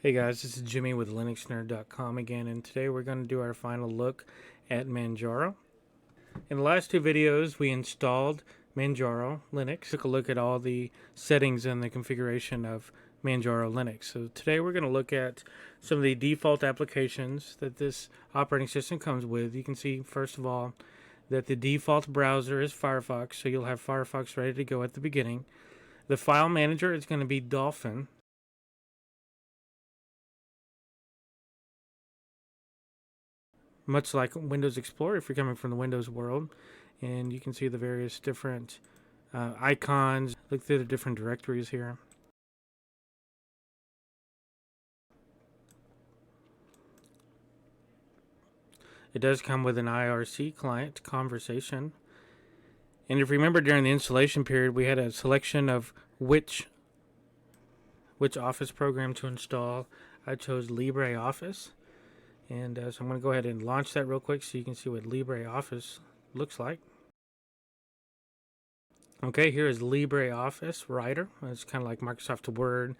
Hey guys, this is Jimmy with LinuxNerd.com again, and today we're going to do our final look at Manjaro. In the last two videos, we installed Manjaro Linux, took a look at all the settings and the configuration of Manjaro Linux. So today we're going to look at some of the default applications that this operating system comes with. You can see, first of all, that the default browser is Firefox, so you'll have Firefox ready to go at the beginning. The file manager is going to be Dolphin. Much like Windows Explorer if you're coming from the Windows world, and you can see the various different icons. Look through the different directories here. It does come with an IRC client conversation, and if you remember, during the installation period we had a selection of which Office program to install. I chose Libre Office, and so I'm going to go ahead and launch that real quick so you can see what Libre Office looks like. Okay, here is Libre Office Writer. It's kind of like Microsoft Word,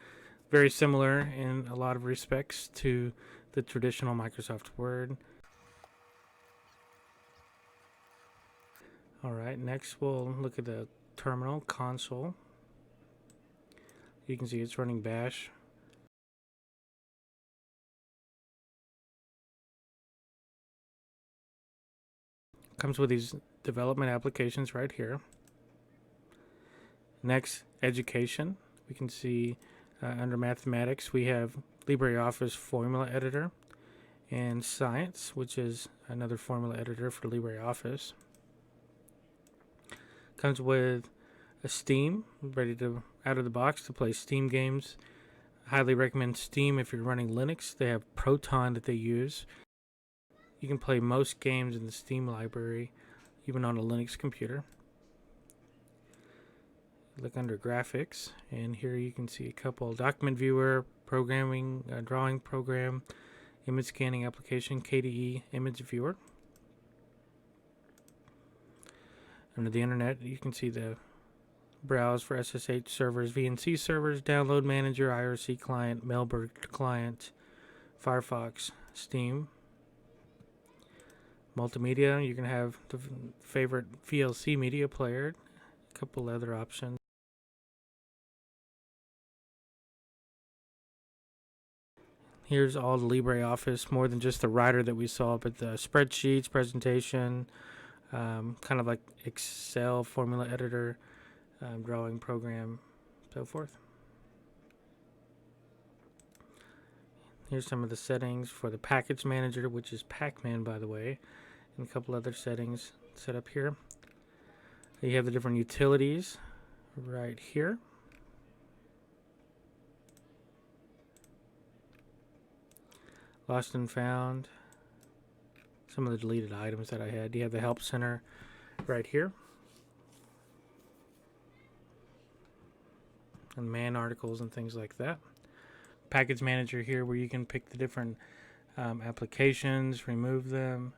very similar in a lot of respects to the traditional Microsoft Word. Alright, next we'll look at the terminal console. You can see it's running Bash. Comes with these development applications right here. Next, education. We can see under mathematics we have LibreOffice Formula Editor, and science, which is another formula editor for LibreOffice. Comes with a Steam, ready to out of the box to play Steam games. Highly recommend Steam if you're running Linux. They have Proton that they use. You can play most games in the Steam library, even on a Linux computer. Look under graphics, and here you can see a couple: document viewer, programming, drawing program, image scanning application, KDE image viewer. Under the internet, you can see the browse for SSH servers, VNC servers, download manager, IRC client, Mailbird client, Firefox, Steam. Multimedia, you can have the favorite VLC media player, a couple other options. Here's all the LibreOffice, more than just the writer that we saw, but the spreadsheets, presentation, kind of like Excel, formula editor, drawing program, so forth. Here's some of the settings for the package manager, which is Pacman, by the way, and a couple other settings set up here. You have the different utilities right here. Lost and found, some of the deleted items that I had. You have the help center right here, and man articles and things like that. Package manager here, where you can pick the different applications, remove them,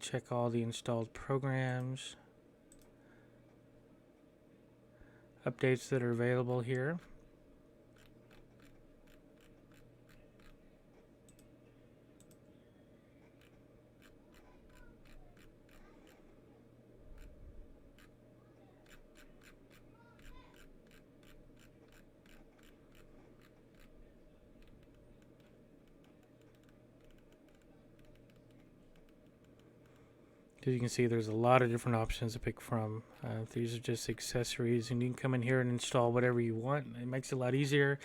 check all the installed programs, updates that are available here. As you can see, there's a lot of different options to pick from. These are just accessories, and you can come in here and install whatever you want. It makes it a lot easier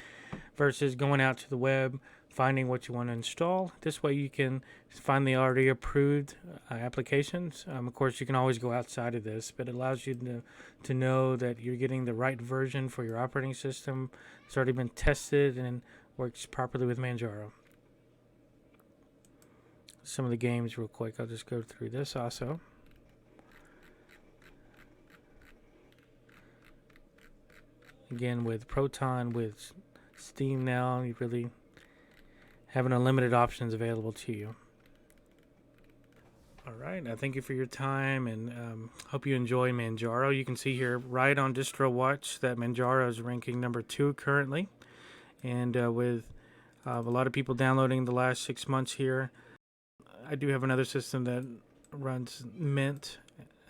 versus going out to the web, finding what you want to install. This way you can find the already approved applications. Of course, you can always go outside of this, but it allows you to know that you're getting the right version for your operating system. It's already been tested and works properly with Manjaro. Some of the games real quick. I'll just go through this also. Again, with Proton, with Steam now, you really have an unlimited options available to you. Alright, I thank you for your time, and hope you enjoy Manjaro. You can see here right on DistroWatch that Manjaro is ranking number 2 currently, and with A lot of people downloading the last 6 months here. I do have another system that runs Mint.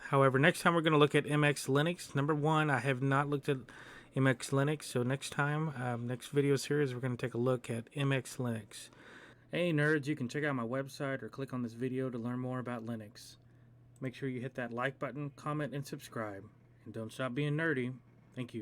However, next time we're going to look at MX Linux. Number one, I have not looked at MX Linux, so next time, next video series, we're going to take a look at MX Linux. Hey nerds, you can check out my website or click on this video to learn more about Linux. Make sure you hit that like button, comment, and subscribe. And don't stop being nerdy. Thank you.